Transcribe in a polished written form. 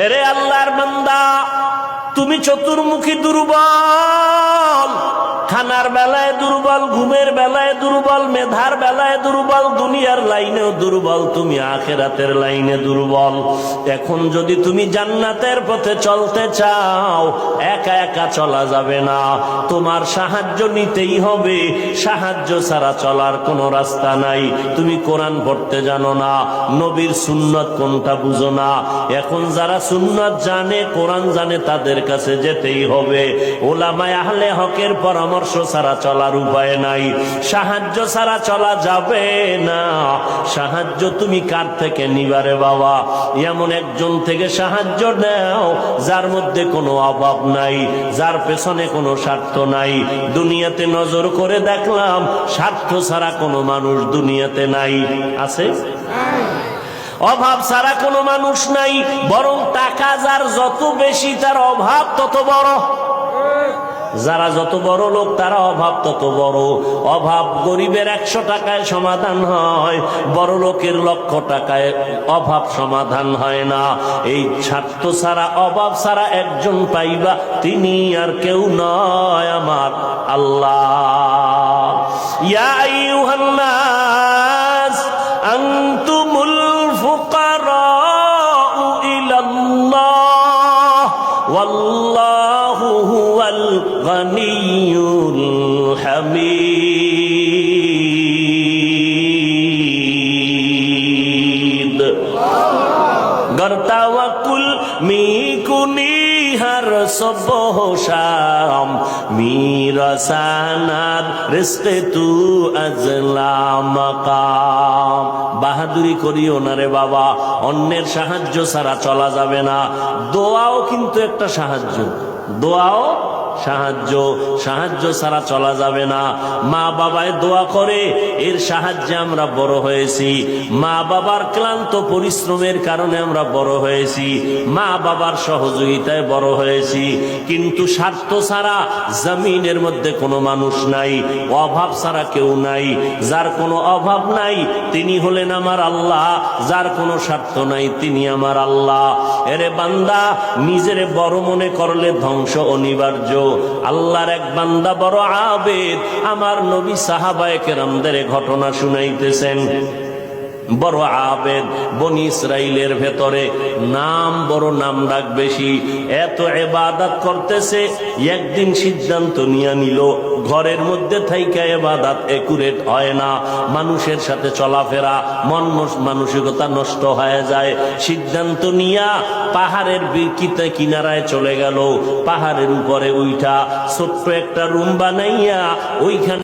এরে আল্লাহর বান্দা, তুমি চতুর্মুখী দুর্বল, খানার বেলায় দুর্বল, ঘুমের বেলায় দুর্বল, মেধার বেলায় দুর্বল, দুনিয়ার লাইনেও দুর্বল, তুমি আখিরাতের লাইনে দুর্বল। এখন যদি তুমি জান্নাতের পথে চলতে চাও, একা একা চলা যাবে না, তোমার সাহায্য নিতেই হবে। সাহায্য ছাড়া চলার কোনো রাস্তা নাই। তুমি কোরআন পড়তে জানো না, নবীর সুন্নত কোনটা বুঝো না। এখন যারা সুন্নত জানে, কোরআন জানে, তাদের কাছে যেতেই হবে। ওলামায়ে আহলে হকের পরামর্শ ছাড়া চলার উপায় নাই। সাহায্য ছাড়া চলা যাবে না। সাহায্য তুমি কার থেকে নিবারে বাবা? এমন একজন থেকে সাহায্য নাও যার মধ্যে কোনো অভাব নাই, যার পেছনে কোনো স্বার্থ নাই। দুনিয়াতে নজর করে দেখলাম স্বার্থ ছাড়া কোনো মানুষ দুনিয়াতে নাই। আছে? অভাব ছাড়া কোনো মানুষ নাই। বরং টাকা যার যত বেশি, তার অভাব তত বড়। যারা যত বড় লোক, তারা অভাব তত বড়। অভাব গরিবের 100 টাকায় সমাধান হয়, বড় লোকের 1,00,000 টাকায় অভাব সমাধান হয় না। এই স্বার্থ ছাড়া, অভাব ছাড়া একজন পাইবা, তিনি আর কেউ নয়, আমার আল্লাহ। ইয়া আইয়ুহান নাস আনতুমুল ফুকারাউ ইলাল্লাহ ওয়াল্লাহু হুয়াল গনিয়্যুল হামিদ। गर तवक्कुल मी कुनी हर सुबह शाम, मेरा सनद रिज़्क़ तू अज़ला मकाम। বাহাদুরি করিও না রে বাবা, অন্যের সাহায্য ছাড়া চলা যাবে না। দোয়াও কিন্তু একটা সাহায্য, দোয়াও সাহায্য। সাহায্য ছাড়া চলা যাবে না। মা বাবায় দোয়া করে, এর সাহায্যে আমরা বড় হয়েছি। মা বাবার ক্লান্ত পরিশ্রমের কারণে আমরা বড় হয়েছি, মা বাবার সহযোগিতায় বড় হয়েছি। কিন্তু স্বার্থ ছাড়া জমিনের মধ্যে কোনো মানুষ নাই, অভাব ছাড়া কেউ নাই। যার কোনো অভাব নাই তিনি হলেন আমার আল্লাহ, যার কোনো স্বার্থ নাই তিনি আমার আল্লাহ। এরে বান্দা, নিজেরে বড় মনে করলে ধ্বংস অনিবার্য। আল্লাহর এক বান্দা বড় আবেদ, আমার নবী সাহাবায়ে কেরামদের ঘটনা শুনাইতেছেন। বড় আবেদ, বনি ইসরাইলের ভেতরে নাম বড়, নাম ডাক বেশি, এত ইবাদত করতেছে। একদিন সিদ্ধান্ত নিয়ে নিল, ঘরের মধ্যে থাইকা ইবাদত একুরেট হয় না, মানুষের সাথে চলাফেরা, মানসিকতা নষ্ট হয়ে যায়। সিদ্ধান্ত নিয়া পাহাড়ের কিনারায় চলে গেল। পাহাড়ের উপরে উঠা ছোট্ট একটা রুম বানাইয়া ওইখানে